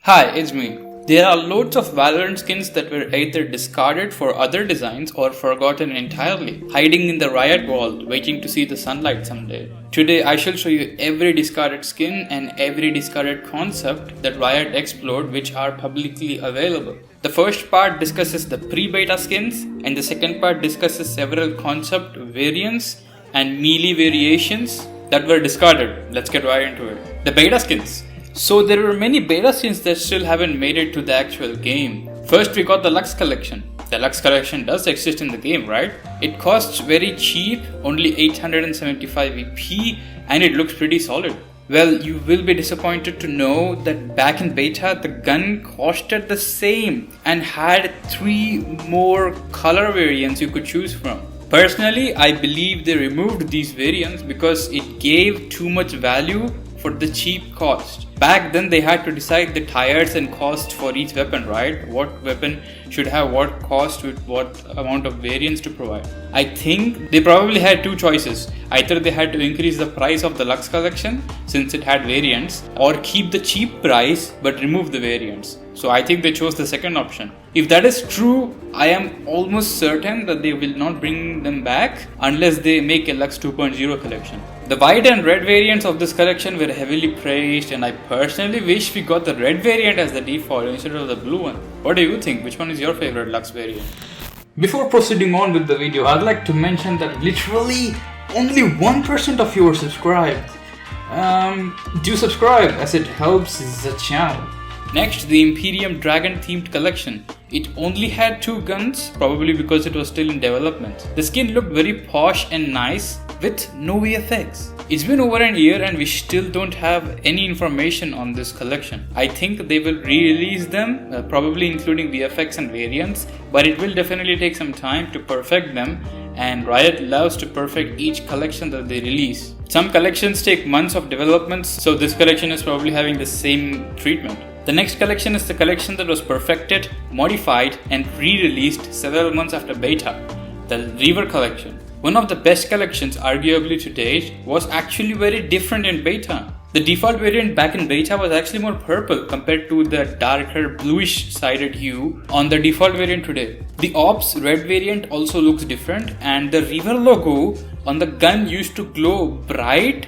Hi, it's me. There are loads of Valorant skins that were either discarded for other designs or forgotten entirely, hiding in the Riot vault waiting to see the sunlight someday. Today I shall show you every discarded skin and every discarded concept that Riot explored which are publicly available. The first part discusses the pre-beta skins and the second part discusses several concept variants and melee variations that were discarded. Let's get right into it. The beta skins. So there were many beta skins that still haven't made it to the actual game. First we got the Luxe collection. The Luxe collection does exist in the game, right? It costs very cheap, only 875 EP, and it looks pretty solid. Well, you will be disappointed to know that back in beta the gun costed the same and had 3 more color variants you could choose from. Personally, I believe they removed these variants because it gave too much value for the cheap cost. Back then they had to decide the tiers and cost for each weapon, right? What weapon should have what cost with what amount of variants to provide. I think they probably had 2 choices. Either they had to increase the price of the Luxe collection since it had variants, or keep the cheap price but remove the variants. So I think they chose the second option. If that is true, I am almost certain that they will not bring them back unless they make a Luxe 2.0 collection. The white and red variants of this collection were heavily praised, and I personally wish we got the red variant as the default instead of the blue one. What do you think? Which one is your favorite Luxe variant? Before proceeding on with the video, I'd like to mention that literally only 1% of you are subscribed. Do subscribe as it helps the channel. Next, the Imperium dragon themed collection. It only had 2 guns, probably because it was still in development. The skin looked very posh and nice with no VFX. It's been over a year and we still don't have any information on this collection. I think they will re-release them, probably including VFX and variants, but it will definitely take some time to perfect them, and Riot loves to perfect each collection that they release. Some collections take months of development, so this collection is probably having the same treatment. The next collection is the collection that was perfected, modified and re-released several months after beta, the Reaver collection. One of the best collections arguably to date was actually very different in beta. The default variant back in beta was actually more purple compared to the darker bluish sided hue on the default variant today. The Ops red variant also looks different, and the Reaver logo on the gun used to glow bright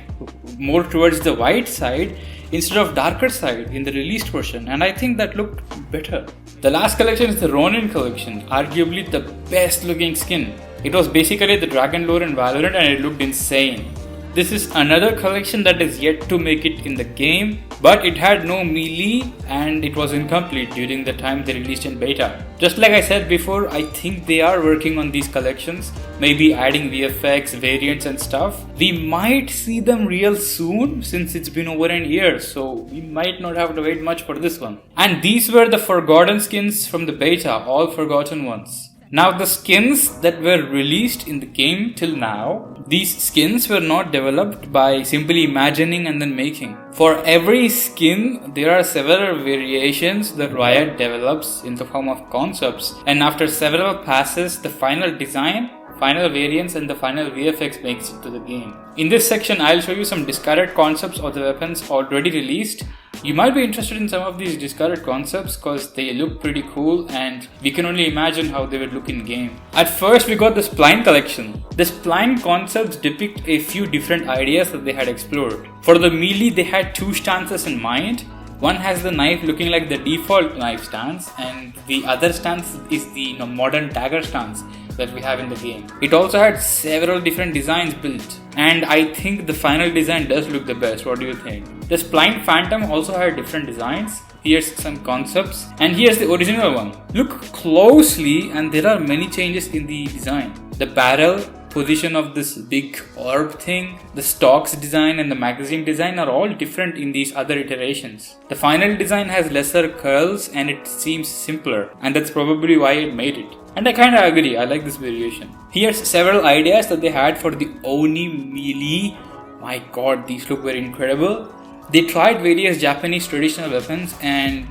more towards the white side instead of darker side in the released version, and I think that looked better. The last collection is the Ronin collection, arguably the best looking skin. It was basically the dragon lore in Valorant and it looked insane. This is another collection that is yet to make it in the game, but it had no melee and it was incomplete during the time they released in beta. Just like I said before, I think they are working on these collections, maybe adding VFX, variants and stuff. We might see them real soon since it's been over a year, so we might not have to wait much for this one. And these were the forgotten skins from the beta, all forgotten ones. Now the skins that were released in the game till now, these skins were not developed by simply imagining and then making. For every skin, there are several variations that Riot develops in the form of concepts, and after several passes, the final design, final variants and the final VFX makes it to the game. In this section, I'll show you some discarded concepts of the weapons already released. You might be interested in some of these discarded concepts because they look pretty cool and we can only imagine how they would look in game. At first we got the Spline collection. The Spline concepts depict a few different ideas that they had explored. For the melee they had 2 stances in mind. One has the knife looking like the default knife stance, and the other stance is the modern dagger stance that we have in the game. It also had several different designs built, and I think the final design does look the best. What do you think? The Spline Phantom also had different designs. Here's some concepts, and here's the original one. Look closely and there are many changes in the design. The barrel, position of this big orb thing, the stocks design and the magazine design are all different in these other iterations. The final design has lesser curls and it seems simpler, and that's probably why it made it. And I kinda agree, I like this variation. Here's several ideas that they had for the OMEN melee. My god, these look very incredible. They tried various Japanese traditional weapons and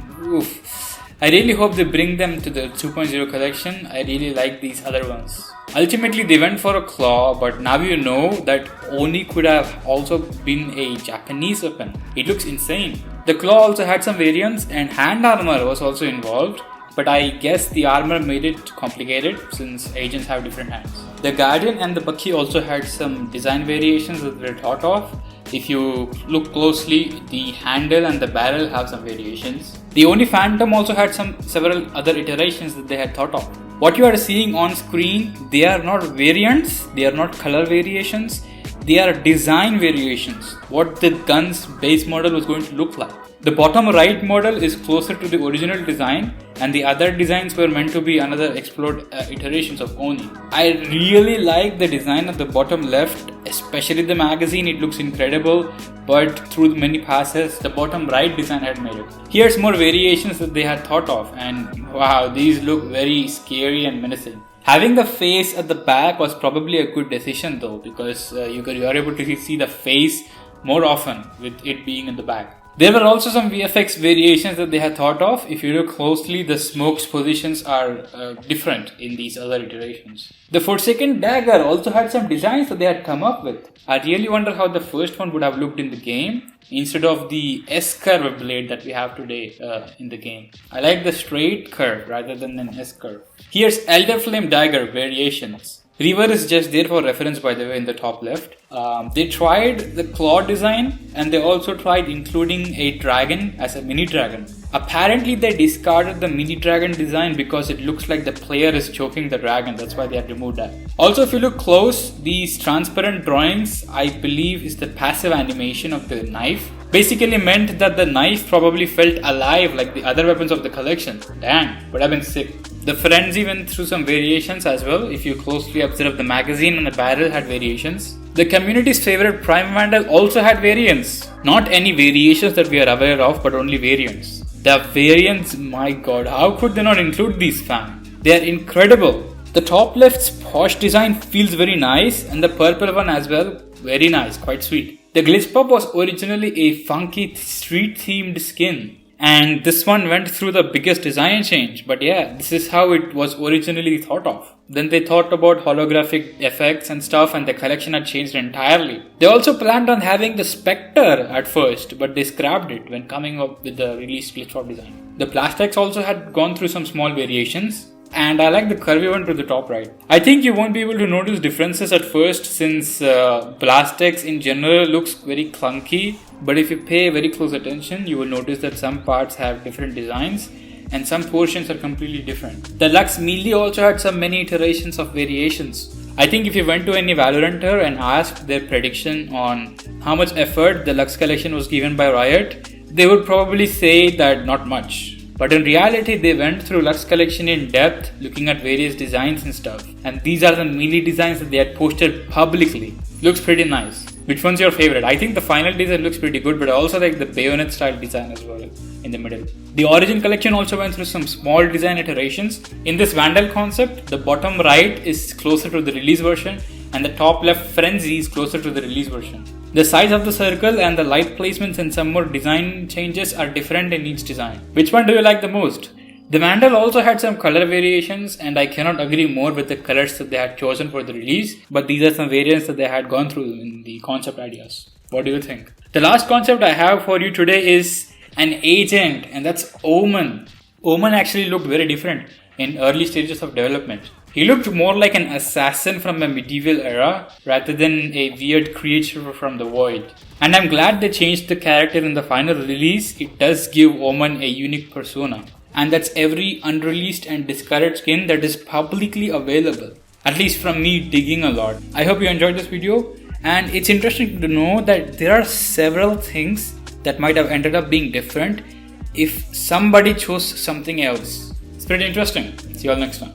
I really hope they bring them to the 2.0 collection. I really like these other ones. Ultimately they went for a claw, but now you know that Oni could have also been a Japanese weapon. It looks insane. The claw also had some variants and hand armor was also involved, but I guess the armor made it complicated since agents have different hands. The Guardian and the Bucky also had some design variations that were thought of. If you look closely, the handle and the barrel have some variations. The Oni Phantom also had several other iterations that they had thought of. What you are seeing on screen, they are not variants, they are not color variations, they are design variations. What the gun's base model was going to look like. The bottom right model is closer to the original design, and the other designs were meant to be another explored iterations of Oni. I really like the design of the bottom left, especially the magazine. It looks incredible, but through the many passes, the bottom right design had made it. Here's more variations that they had thought of, and wow, these look very scary and menacing. Having the face at the back was probably a good decision though, because you are able to see the face more often with it being in the back. There were also some VFX variations that they had thought of. If you look closely, the smoke's positions are different in these other iterations. The Forsaken Dagger also had some designs that they had come up with. I really wonder how the first one would have looked in the game instead of the S-curve blade that we have today in the game. I like the straight curve rather than an S-curve. Here's Elderflame Dagger variations. Reaver is just there for reference, by the way, in the top left. They tried the claw design and they also tried including a dragon as a mini dragon. Apparently they discarded the mini dragon design because it looks like the player is choking the dragon. That's why they had removed that. Also, if you look close, these transparent drawings, I believe, is the passive animation of the knife. Basically meant that the knife probably felt alive like the other weapons of the collection. Damn, would have been sick. The frenzy went through some variations as well. If you closely observe, the magazine and the barrel had variations. The community's favorite Prime Vandal also had variants. Not any variations that we are aware of, but only variants. The variants, my god, how could they not include these, fam? They are incredible. The top left's posh design feels very nice, and the purple one as well, very nice, quite sweet. The Glitchpop was originally a funky street themed skin, and this one went through the biggest design change, but yeah, this is how it was originally thought of. Then they thought about holographic effects and stuff, and the collection had changed entirely. They also planned on having the Spectre at first, but they scrapped it when coming up with the released Glitchpop design. The BlastX also had gone through some small variations, and I like the curvy one to the top right. I think you won't be able to notice differences at first since BlastX in general looks very clunky, but if you pay very close attention, you will notice that some parts have different designs and some portions are completely different. The Luxe MELEE also had some many iterations of variations. I think if you went to any Valoranter and asked their prediction on how much effort the Luxe collection was given by Riot, they would probably say that not much. But in reality, they went through Luxe collection in depth, looking at various designs and stuff. And these are the MELEE designs that they had posted publicly. Looks pretty nice. Which one's your favorite? I think the final design looks pretty good, but I also like the bayonet style design as well in the middle. The Origin collection also went through some small design iterations. In this Vandal concept, the bottom right is closer to the release version and the top left Frenzy is closer to the release version. The size of the circle and the light placements and some more design changes are different in each design. Which one do you like the most? The Vandal also had some color variations, and I cannot agree more with the colors that they had chosen for the release, but these are some variants that they had gone through in the concept ideas. What do you think? The last concept I have for you today is an agent, and that's OMEN. OMEN actually looked very different in early stages of development. He looked more like an assassin from a medieval era rather than a weird creature from the void. And I'm glad they changed the character in the final release. It does give OMEN a unique persona. And that's every unreleased and discarded skin that is publicly available. At least from me digging a lot. I hope you enjoyed this video. And it's interesting to know that there are several things that might have ended up being different if somebody chose something else. It's pretty interesting. See you all next time.